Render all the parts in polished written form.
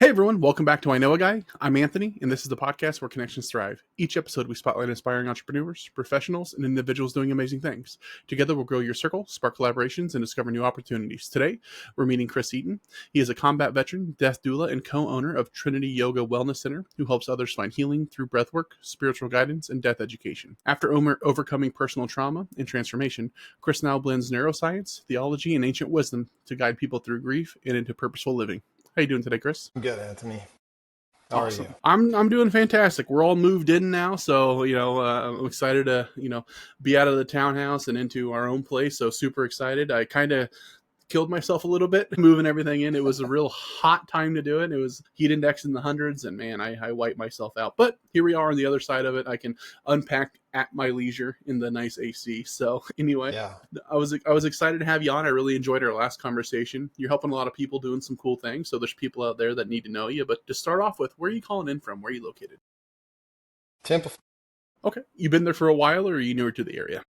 Hey everyone, welcome back to I Know a Guy. I'm Anthony, and this is the podcast where connections thrive. Each episode, we spotlight inspiring entrepreneurs, professionals, and individuals doing amazing things. Together, we'll grow your circle, spark collaborations, and discover new opportunities. Today, we're meeting Chris Eaton. He is a combat veteran, death doula, and co-owner of Trinity Yoga Wellness Center, who helps others find healing through breathwork, spiritual guidance, and death education. After overcoming personal trauma and transformation, Chris now blends neuroscience, theology, and ancient wisdom to guide people through grief and into purposeful living. How you doing today, Chris? I'm good, Anthony. How are you? I'm doing fantastic. We're all moved in now, so I'm excited to be out of the townhouse and into our own place. So super excited. I kind of killed myself a little bit moving everything in. It was a real hot time to do it. It was heat index in the hundreds, and man, I wiped myself out. But here we are on the other side of it. I can unpack at my leisure in the nice AC. So anyway, Yeah. I was excited to have you on. I really enjoyed our last conversation. You're helping a lot of people doing some cool things. So there's people out there that need to know you. But to start off with, where are you calling in from? Where are you located? Tampa. Okay. You been there for a while, or are you newer to the area?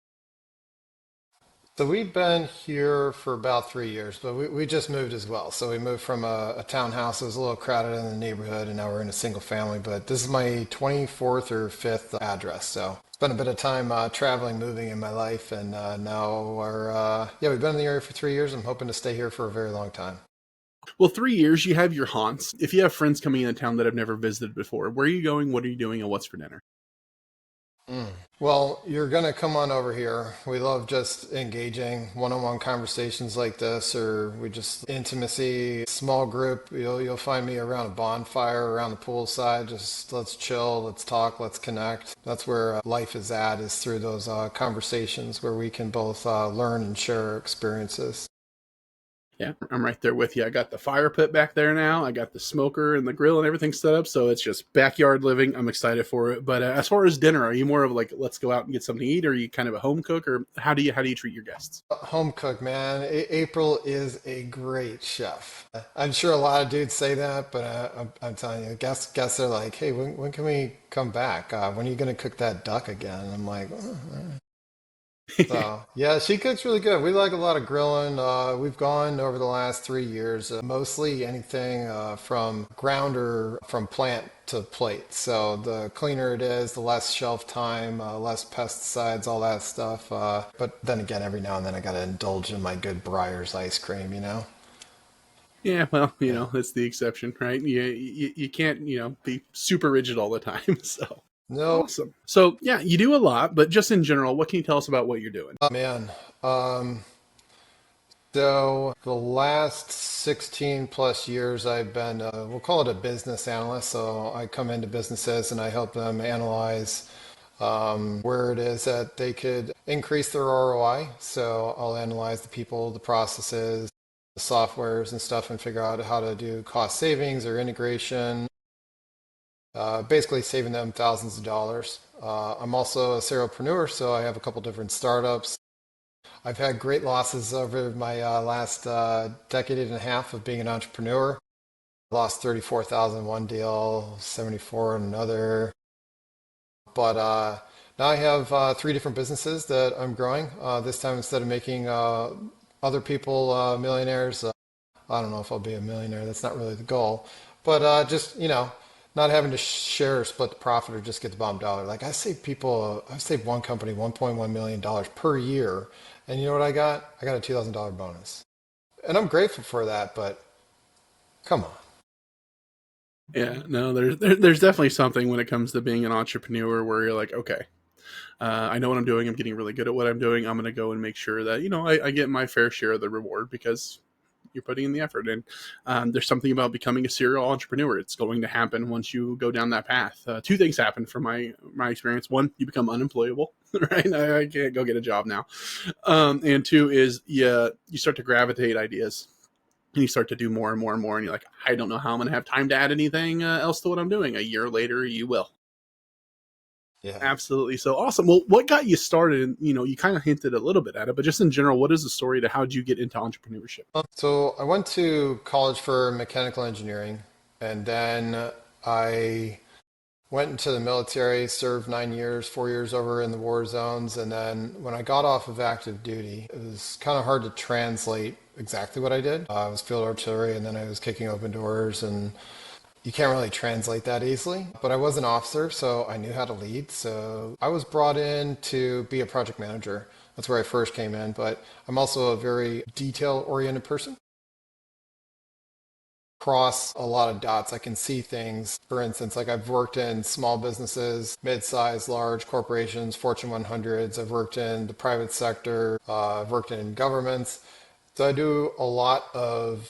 So we've been here for about 3 years, but we just moved as well. So we moved from a townhouse that was a little crowded in the neighborhood, and now we're in a single family. But this is my 24th or 5th address. So spent a bit of time traveling, moving in my life, and now we've been in the area for 3 years. I'm hoping to stay here for a very long time. Well, 3 years, you have your haunts. If you have friends coming into town that have never visited before, where are you going? What are you doing? And what's for dinner? Well, you're going to come on over here. We love just engaging one-on-one conversations like this, or we just intimacy, small group. You'll find me around a bonfire, around the poolside. Just let's chill, let's talk, let's connect. That's where life is at, is through those conversations where we can both learn and share our experiences. Yeah, I'm right there with you. I got the fire pit back there now. I got the smoker and the grill and everything set up. So it's just backyard living. I'm excited for it. But as far as dinner, are you more of like, let's go out and get something to eat? Or are you kind of a home cook? Or how do you treat your guests? Home cook, man. April is a great chef. I'm sure a lot of dudes say that, but I'm telling you, guests are like, hey, when can we come back? When are you going to cook that duck again? And I'm like, oh, all right. So yeah, she cooks really good. We like a lot of grilling. We've gone over the last 3 years, mostly anything from ground or from plant to plate. So the cleaner it is, the less shelf time, less pesticides, all that stuff. But then again, every now and then I got to indulge in my good Breyers ice cream, you know? Yeah, well, Yeah. that's the exception, right? You can't, be super rigid all the time. So No, awesome. So yeah, you do a lot, but just in general, what can you tell us about what you're doing? man. So the last 16 plus years, I've been, we'll call it a business analyst. So I come into businesses and I help them analyze where it is that they could increase their ROI. So I'll analyze the people, the processes, the softwares and stuff, and figure out how to do cost savings or integration, basically saving them thousands of dollars. I'm also a serialpreneur, so I have a couple different startups. I've had great losses over my last decade and a half of being an entrepreneur. Lost 34,000 one deal, 74 in another. But now I have three different businesses that I'm growing. This time, instead of making other people millionaires, I don't know if I'll be a millionaire. That's not really the goal. But just, not having to share or split the profit or just get the bottom dollar. Like I saved one company $1.1 million per year. And you know what I got? I got a $2,000 bonus. And I'm grateful for that, but come on. Yeah, no, there's definitely something when it comes to being an entrepreneur where you're like, okay, I know what I'm doing. I'm getting really good at what I'm doing. I'm going to go and make sure that, I get my fair share of the reward because you're putting in the effort. And there's something about becoming a serial entrepreneur. It's going to happen once you go down that path. Two things happen from my experience. One, you become unemployable, right? I can't go get a job now. And two is you start to gravitate ideas. And you start to do more and more and more. And you're like, I don't know how I'm going to have time to add anything else to what I'm doing. A year later, you will. Yeah. Absolutely. So awesome. Well, what got you started? You kind of hinted a little bit at it, but just in general, what is the story to how did you get into entrepreneurship? So I went to college for mechanical engineering, and then I went into the military, served 9 years, 4 years over in the war zones. And then when I got off of active duty, it was kind of hard to translate exactly what I did. I was field artillery, and then I was kicking open doors and you can't really translate that easily. But I was an officer, so I knew how to lead. So I was brought in to be a project manager. That's where I first came in. But I'm also a very detail oriented person. Cross a lot of dots. I can see things. For instance, like I've worked in small businesses, mid-sized, large corporations, Fortune 100s. I've worked in the private sector. I've worked in governments. So I do a lot of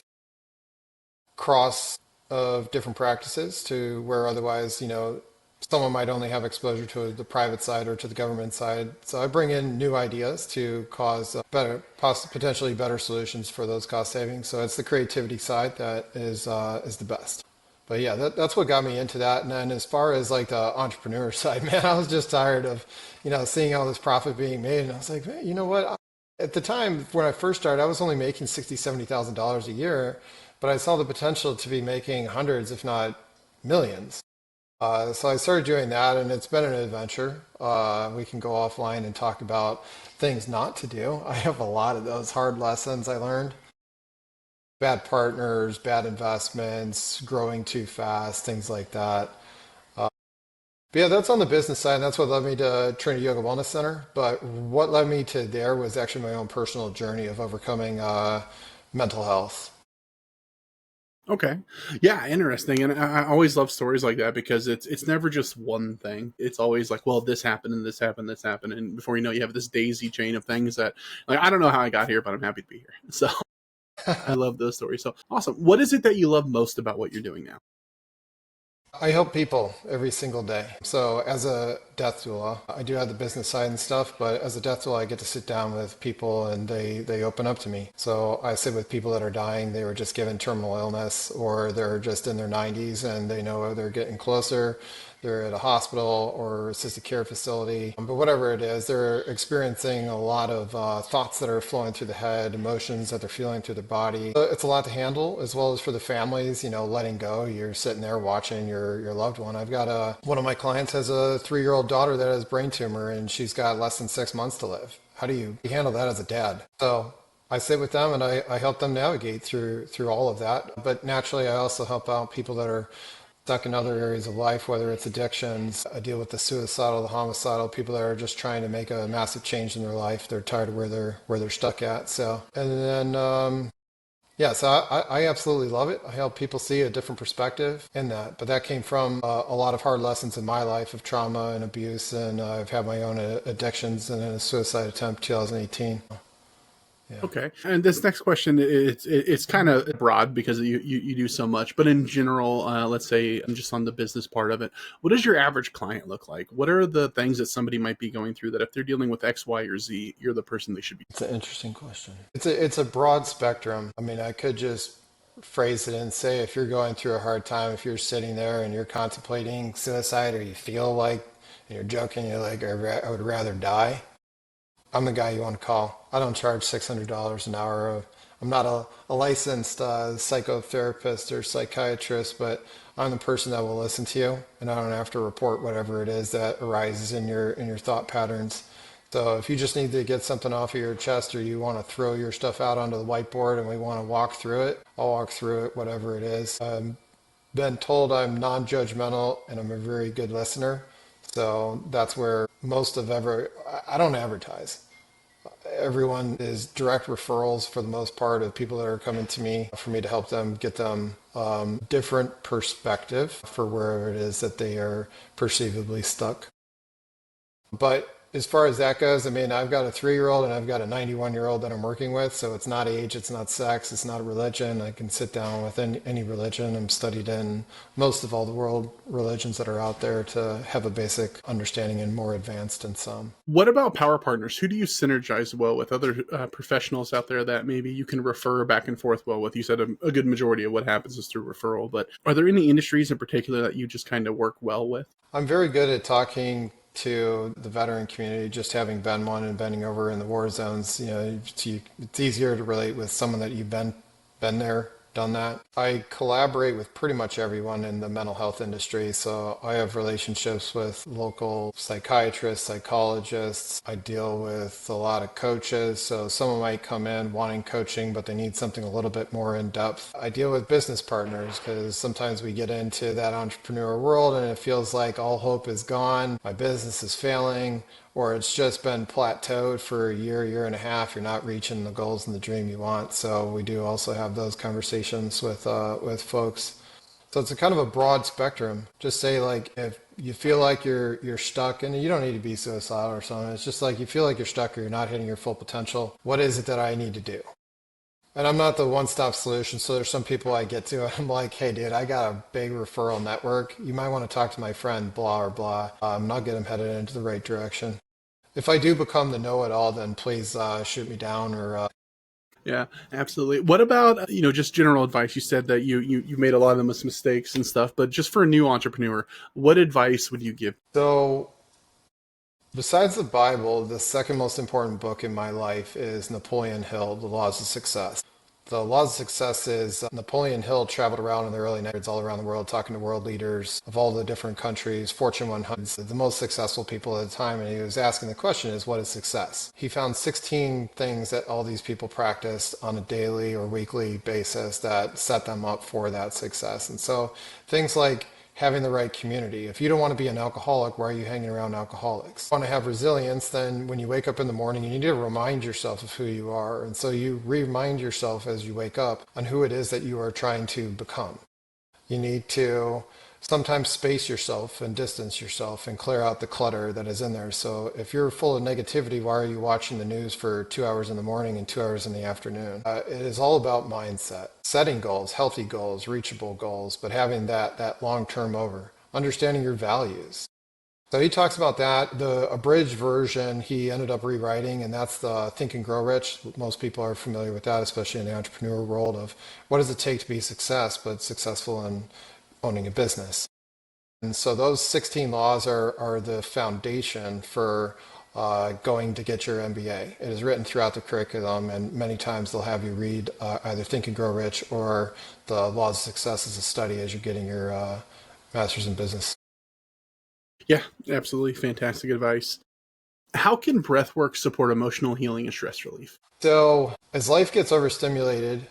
cross of different practices to where otherwise, someone might only have exposure to the private side or to the government side. So I bring in new ideas to cause better, potentially better solutions for those cost savings. So it's the creativity side that is the best. But yeah, that's what got me into that. And then as far as like the entrepreneur side, man, I was just tired of, seeing all this profit being made. And I was like, man, you know what? At the time when I first started, I was only making $60,000, $70,000 a year, but I saw the potential to be making hundreds, if not millions. So I started doing that, and it's been an adventure. We can go offline and talk about things not to do. I have a lot of those hard lessons I learned. Bad partners, bad investments, growing too fast, things like that. But yeah, that's on the business side, and that's what led me to Trinity Yoga Wellness Center. But what led me to there was actually my own personal journey of overcoming mental health. Okay. Yeah, interesting. And I always love stories like that because it's never just one thing. It's always like, well, this happened and this happened, this happened, and before you know, you have this daisy chain of things that, like, I don't know how I got here, but I'm happy to be here. So I love those stories. So awesome. What is it that you love most about what you're doing now? I help people every single day. So as a death doula, I do have the business side and stuff, but as a death doula, I get to sit down with people and they open up to me. So I sit with people that are dying. They were just given terminal illness or they're just in their 90s and they know they're getting closer. They're at a hospital or assisted care facility, but whatever it is, they're experiencing a lot of thoughts that are flowing through the head, emotions that they're feeling through the body. It's a lot to handle, as well as for the families. Letting go. You're sitting there watching your loved one. I've got one of my clients has a 3-year-old daughter that has brain tumor, and she's got less than 6 months to live. How do you handle that as a dad? So I sit with them and I help them navigate through all of that. But naturally, I also help out people that are stuck in other areas of life, whether it's addictions. I deal with the suicidal, the homicidal, people that are just trying to make a massive change in their life. They're tired of where they're stuck at. So, and then yeah, so I absolutely love it. I help people see a different perspective in that. But that came from a lot of hard lessons in my life of trauma and abuse, and I've had my own addictions and a suicide attempt 2018. Yeah. Okay. And this next question, it's kind of broad because you do so much, but in general, let's say just on the business part of it, what does your average client look like? What are the things that somebody might be going through that if they're dealing with X, Y, or Z, you're the person they should be? It's an interesting question. It's a broad spectrum. I mean, I could just phrase it and say if you're going through a hard time, if you're sitting there and you're contemplating suicide or you feel like and you're joking, you're like, I would rather die. I'm the guy you want to call. I don't charge $600 an hour. I'm not a licensed psychotherapist or psychiatrist, but I'm the person that will listen to you, and I don't have to report whatever it is that arises in your thought patterns. So if you just need to get something off of your chest or you want to throw your stuff out onto the whiteboard and we want to walk through it, I'll walk through it, whatever it is. Been told I'm non-judgmental and I'm a very good listener. So that's where most of I don't advertise. Everyone is direct referrals for the most part of people that are coming to me for me to help them get them different perspective for wherever it is that they are perceivably stuck. But as far as that goes, I mean, I've got a 3-year-old and I've got a 91-year-old that I'm working with. So it's not age, it's not sex, it's not religion. I can sit down with any religion. I'm studied in most of all the world religions that are out there to have a basic understanding and more advanced in some. What about power partners? Who do you synergize well with? Other professionals out there that maybe you can refer back and forth well with? You said a good majority of what happens is through referral, but are there any industries in particular that you just kind of work well with? I'm very good at talking to the veteran community, just having been one and bending over in the war zones. It's easier to relate with someone that you've been there, done that. I collaborate with pretty much everyone in the mental health industry. So I have relationships with local psychiatrists, psychologists. I deal with a lot of coaches. So someone might come in wanting coaching, but they need something a little bit more in depth. I deal with business partners because sometimes we get into that entrepreneur world and it feels like all hope is gone. My business is failing, or it's just been plateaued for a year, year and a half. You're not reaching the goals and the dream you want. So we do also have those conversations with folks. So it's a kind of a broad spectrum. Just say like if you feel like you're stuck, and you don't need to be suicidal or something. It's just like you feel like you're stuck or you're not hitting your full potential. What is it that I need to do? And I'm not the one-stop solution. So there's some people I get to, and I'm like, hey, dude, I got a big referral network. You might want to talk to my friend, blah or blah. And I'll get them headed into the right direction. If I do become the know-it-all, then please shoot me down or Yeah, absolutely. What about just general advice? You said that you made a lot of them mistakes and stuff, but just for a new entrepreneur, what advice would you give? so. Besides the Bible, the second most important book in my life is Napoleon Hill, The Laws of Success. The Laws of Success is Napoleon Hill traveled around in the early 1900s all around the world talking to world leaders of all the different countries, Fortune 100s, the most successful people at the time, and he was asking the question is, what is success? He found 16 things that all these people practiced on a daily or weekly basis that set them up for that success. And so things like having the right community. If you don't want to be an alcoholic, why are you hanging around alcoholics? If you want to have resilience, then when you wake up in the morning, you need to remind yourself of who you are. And so you remind yourself as you wake up on who it is that you are trying to become. You need to sometimes space yourself and distance yourself and clear out the clutter that is in there. So if you're full of negativity, why are you watching the news for 2 hours in the morning and 2 hours in the afternoon? It is all about mindset, setting goals, healthy goals, reachable goals, but having that long-term over, understanding your values. So he talks about that. The abridged version he ended up rewriting, and that's the Think and Grow Rich. Most people are familiar with that, especially in the entrepreneur world of what does it take to be successful in owning a business. And so those 16 laws are the foundation for going to get your MBA. It is written throughout the curriculum, and many times they'll have you read either Think and Grow Rich or the Laws of Success as a study as you're getting your master's in business. Yeah, absolutely. Fantastic advice. How can breathwork support emotional healing and stress relief? So as life gets overstimulated,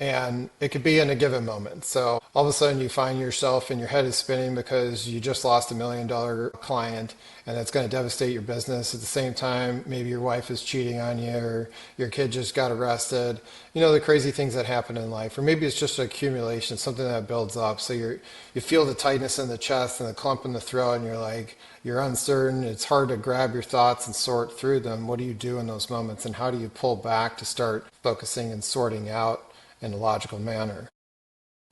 and it could be in a given moment. So all of a sudden you find yourself and your head is spinning because you just lost $1 million client and that's going to devastate your business. At the same time, maybe your wife is cheating on you or your kid just got arrested. You know, the crazy things that happen in life. Or maybe it's just an accumulation, something that builds up. So you feel the tightness in the chest and the clump in the throat and you're uncertain. It's hard to grab your thoughts and sort through them. What do you do in those moments and how do you pull back to start focusing and sorting out in a logical manner?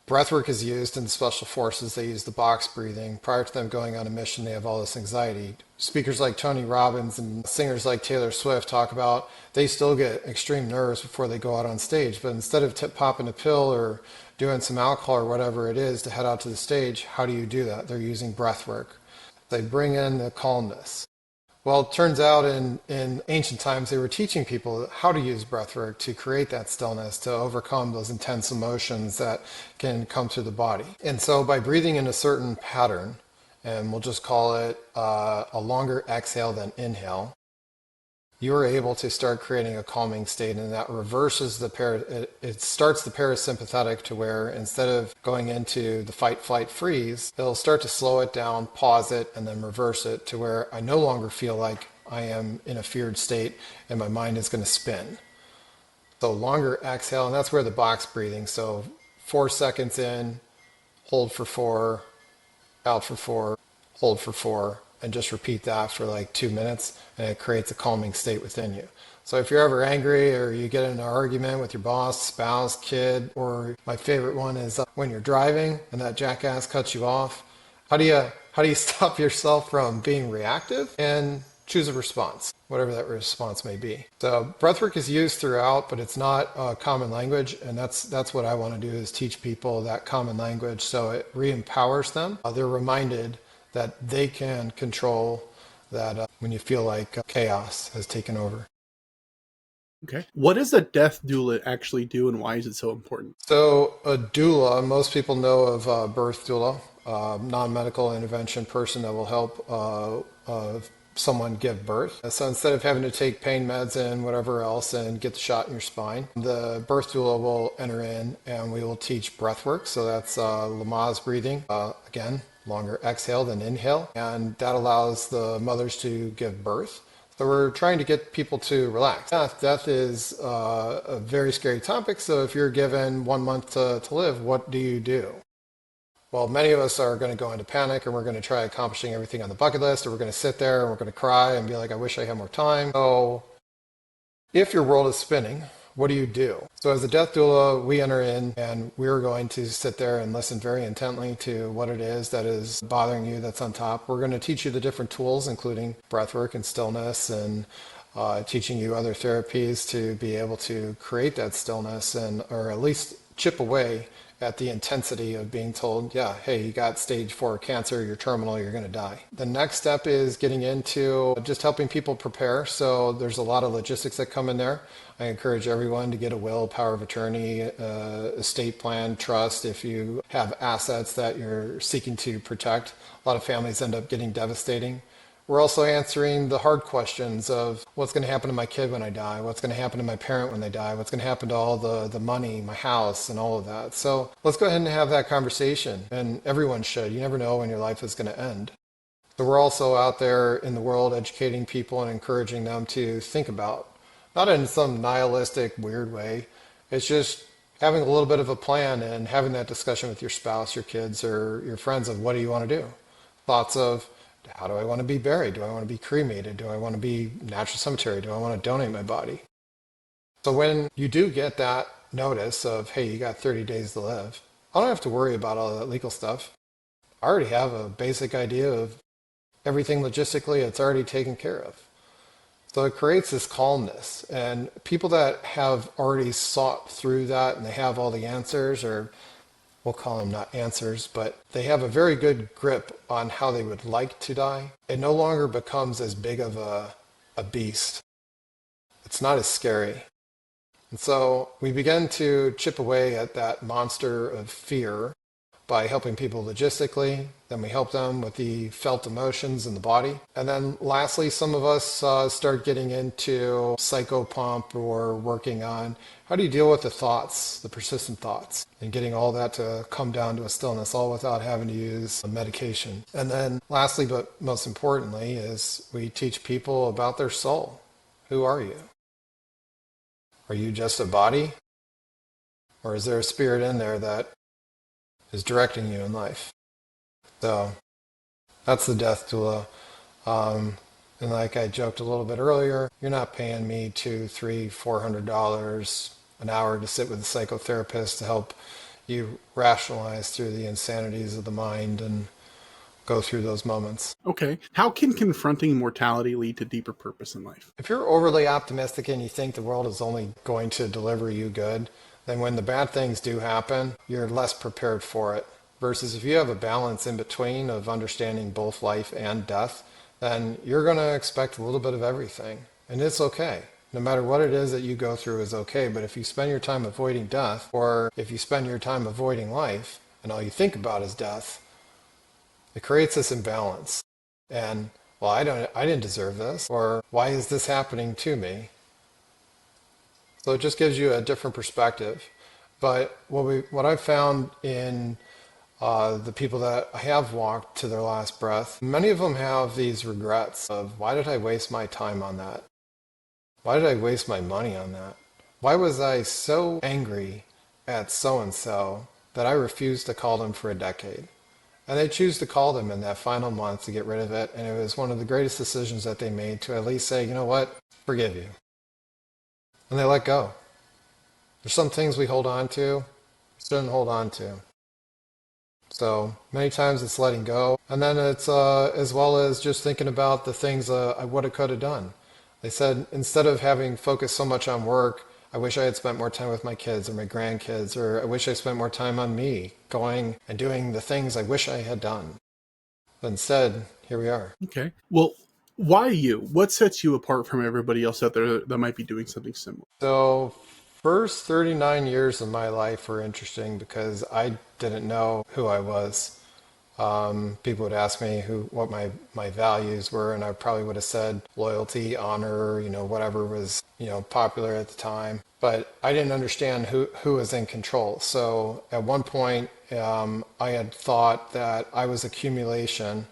Breathwork is used in the special forces. They use the box breathing. Prior to them going on a mission, they have all this anxiety. Speakers like Tony Robbins and singers like Taylor Swift talk about they still get extreme nerves before they go out on stage. But instead of popping a pill or doing some alcohol or whatever it is to head out to the stage, how do you do that? They're using breathwork. They bring in the calmness. Well, it turns out in ancient times they were teaching people how to use breathwork to create that stillness, to overcome those intense emotions that can come through the body. And so by breathing in a certain pattern, and we'll just call it a longer exhale than inhale, you are able to start creating a calming state, and that reverses it starts the parasympathetic to where instead of going into the fight, flight, freeze, it'll start to slow it down, pause it, and then reverse it to where I no longer feel like I am in a feared state and my mind is going to spin. So longer exhale, and that's where the box breathing. So 4 seconds in, hold for 4, out for 4, hold for 4, and just repeat that for like 2 minutes, and it creates a calming state within you. So if you're ever angry or you get in an argument with your boss, spouse, kid, or my favorite one is when you're driving and that jackass cuts you off, how do you stop yourself from being reactive and choose a response, whatever that response may be? So breathwork is used throughout, but it's not a common language, and that's what I want to do is teach people that common language so it re-empowers them. They're reminded that they can control that when you feel like chaos has taken over. Okay. What does a death doula actually do, and why is it so important? So, a doula, most people know of birth doula, non-medical intervention person that will help someone give birth. So instead of having to take pain meds and whatever else and get the shot in your spine, the birth doula will enter in and we will teach breath work. So that's Lamaze breathing. Again, longer exhale than inhale. And that allows the mothers to give birth. So we're trying to get people to relax. Death is a very scary topic. So if you're given 1 month to live, what do you do? Well, many of us are going to go into panic and we're going to try accomplishing everything on the bucket list, or we're going to sit there and we're going to cry and be like, I wish I had more time. So if your world is spinning, what do you do? So as a death doula, we enter in and we're going to sit there and listen very intently to what it is that is bothering you that's on top. We're going to teach you the different tools, including breathwork and stillness, and teaching you other therapies to be able to create that stillness, and or at least chip away at the intensity of being told, yeah, hey, you got stage 4 cancer, you're terminal, you're going to die. The next step is getting into just helping people prepare. So there's a lot of logistics that come in there. I encourage everyone to get a will, power of attorney, estate plan, trust if you have assets that you're seeking to protect. A lot of families end up getting devastating. We're also answering the hard questions of what's going to happen to my kid when I die, what's going to happen to my parent when they die, what's going to happen to all the money, my house, and all of that. So let's go ahead and have that conversation. And everyone should. You never know when your life is going to end. So we're also out there in the world educating people and encouraging them to think about, not in some nihilistic, weird way. It's just having a little bit of a plan and having that discussion with your spouse, your kids, or your friends of what do you want to do? Thoughts of, how do I want to be buried? Do I want to be cremated? Do I want to be natural cemetery? Do I want to donate my body? So when you do get that notice of, hey, you got 30 days to live, I don't have to worry about all that legal stuff. I already have a basic idea of everything logistically, it's already taken care of. So it creates this calmness. And people that have already sought through that and they have all the answers, or we'll call them not answers, but they have a very good grip on how they would like to die. It no longer becomes as big of a beast. It's not as scary. And so we begin to chip away at that monster of fear by helping people logistically. Then we help them with the felt emotions in the body. And then lastly, some of us start getting into psychopomp or working on how do you deal with the thoughts, the persistent thoughts, and getting all that to come down to a stillness, all without having to use a medication. And then lastly, but most importantly, is we teach people about their soul. Who are you? Are you just a body? Or is there a spirit in there that is directing you in life? So that's the death doula. And like I joked a little bit earlier, you're not paying me $200, $300, $400 an hour to sit with a psychotherapist to help you rationalize through the insanities of the mind and go through those moments. Okay. How can confronting mortality lead to deeper purpose in life? If you're overly optimistic and you think the world is only going to deliver you good, then when the bad things do happen, you're less prepared for it. Versus if you have a balance in between of understanding both life and death, then you're going to expect a little bit of everything. And it's okay. No matter what it is that you go through is okay. But if you spend your time avoiding death, or if you spend your time avoiding life, and all you think about is death, it creates this imbalance. And, well, I didn't deserve this, or why is this happening to me? So it just gives you a different perspective. But what I've found in the people that have walked to their last breath, many of them have these regrets of, why did I waste my time on that? Why did I waste my money on that? Why was I so angry at so-and-so that I refused to call them for a decade? And they choose to call them in that final month to get rid of it. And it was one of the greatest decisions that they made to at least say, you know what, forgive you. And they let go. There's some things we hold on to, shouldn't hold on to. So many times it's letting go. And then it's as well as just thinking about the things I would have, could have done. They said, instead of having focused so much on work, I wish I had spent more time with my kids or my grandkids, or I wish I spent more time on me, going and doing the things I wish I had done. But instead, here we are. Okay. Well, Why you? What sets you apart from everybody else out there that might be doing something similar? So, first 39 years of my life were interesting because I didn't know who I was. People would ask me what my values were, and I probably would have said loyalty, honor, whatever was, popular at the time. But I didn't understand who was in control. So at one point, I had thought that I was accumulation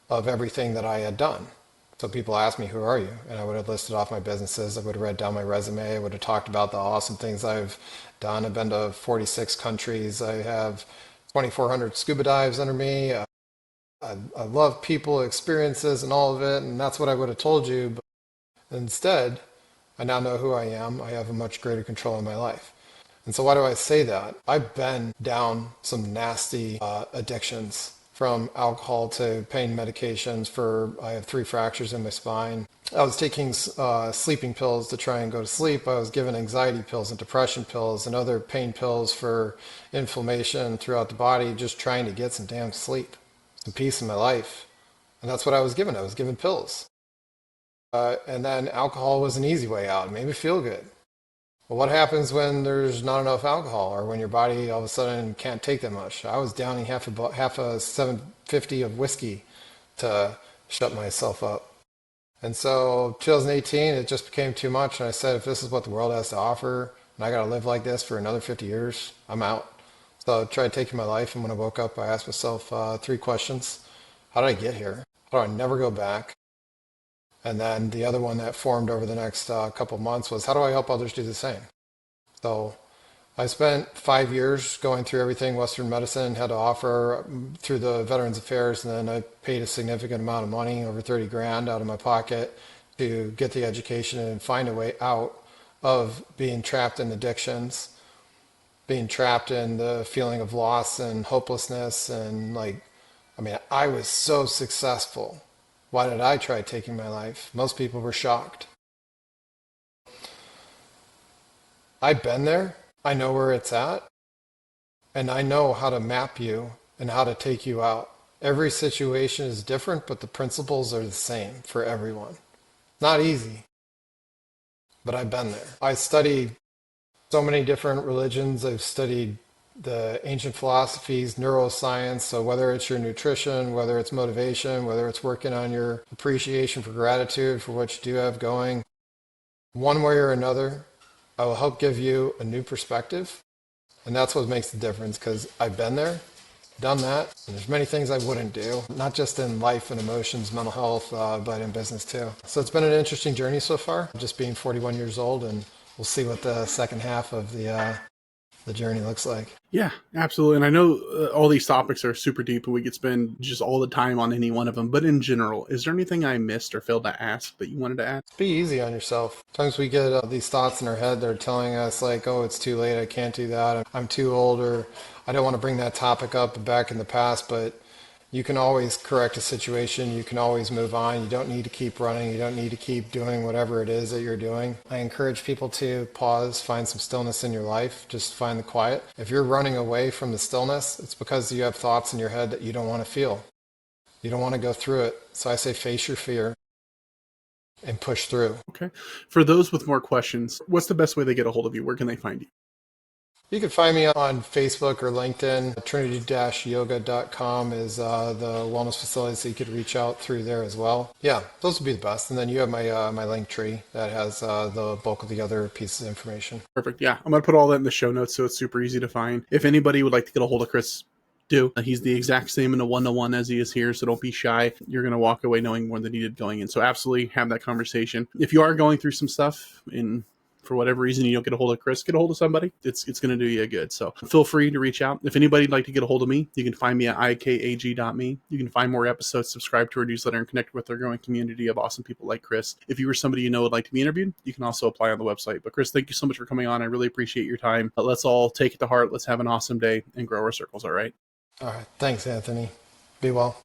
of everything that I had done. So people asked me, who are you? And I would have listed off my businesses. I would have read down my resume. I would have talked about the awesome things I've done. I've been to 46 countries. I have 2,400 scuba dives under me. I love people, experiences, and all of it. And that's what I would have told you. But instead, I now know who I am. I have a much greater control in my life. And so why do I say that? I've been down some nasty addictions, from alcohol to pain medications. I have 3 fractures in my spine. I was taking sleeping pills to try and go to sleep. I was given anxiety pills and depression pills and other pain pills for inflammation throughout the body, just trying to get some damn sleep, some peace in my life. And that's what I was given. I was given pills. And then alcohol was an easy way out. It made me feel good. Well, what happens when there's not enough alcohol, or when your body all of a sudden can't take that much? I was downing half a 750 of whiskey to shut myself up. And so 2018, it just became too much. And I said, if this is what the world has to offer, and I got to live like this for another 50 years, I'm out. So I tried taking my life. And when I woke up, I asked myself 3 questions. How did I get here? How do I never go back? And then the other one that formed over the next couple of months was, how do I help others do the same? So I spent 5 years going through everything Western medicine had to offer through the Veterans Affairs, and then I paid a significant amount of money, over 30 grand out of my pocket, to get the education and find a way out of being trapped in addictions, being trapped in the feeling of loss and hopelessness. And I was so successful. Why did I try taking my life? Most people were shocked. I've been there. I know where it's at. And I know how to map you and how to take you out. Every situation is different, but the principles are the same for everyone. Not easy, but I've been there. I studied so many different religions. I've studied the ancient philosophies, neuroscience. So whether it's your nutrition, whether it's motivation, whether it's working on your appreciation for gratitude for what you do have going, one way or another, I will help give you a new perspective. And that's what makes the difference, because I've been there, done that, and there's many things I wouldn't do, not just in life and emotions, mental health, but in business too. So it's been an interesting journey so far, just being 41 years old, and we'll see what the second half of the journey looks like. Yeah, absolutely. And I know all these topics are super deep and we could spend just all the time on any one of them. But in general, is there anything I missed or failed to ask that you wanted to ask? Be easy on yourself. Sometimes we get these thoughts in our head that are telling us like, oh, it's too late, I can't do that, I'm too old, or I don't want to bring that topic up back in the past. But you can always correct a situation. You can always move on. You don't need to keep running. You don't need to keep doing whatever it is that you're doing. I encourage people to pause, find some stillness in your life. Just find the quiet. If you're running away from the stillness, it's because you have thoughts in your head that you don't want to feel. You don't want to go through it. So I say face your fear and push through. Okay. For those with more questions, what's the best way they get a hold of you? Where can they find you? You can find me on Facebook or LinkedIn. Trinity-yoga.com is the wellness facility, so you could reach out through there as well. Yeah, those would be the best. And then you have my link tree that has the bulk of the other pieces of information. Perfect. Yeah, I'm going to put all that in the show notes so it's super easy to find. If anybody would like to get a hold of Chris, do. He's the exact same in a one-to-one as he is here, so don't be shy. You're going to walk away knowing more than you did going in. So absolutely have that conversation. If you are going through some stuff in for whatever reason you don't get a hold of Chris, get a hold of somebody. It's going to do you good. So feel free to reach out. If anybody'd like to get a hold of me, you can find me at ikag.me. You can find more episodes, subscribe to our newsletter, and connect with our growing community of awesome people like Chris. If you were somebody you know would like to be interviewed, you can also apply on the website. But Chris, thank you so much for coming on. I really appreciate your time. Let's all take it to heart. Let's have an awesome day and grow our circles. All right. All right. Thanks, Anthony. Be well.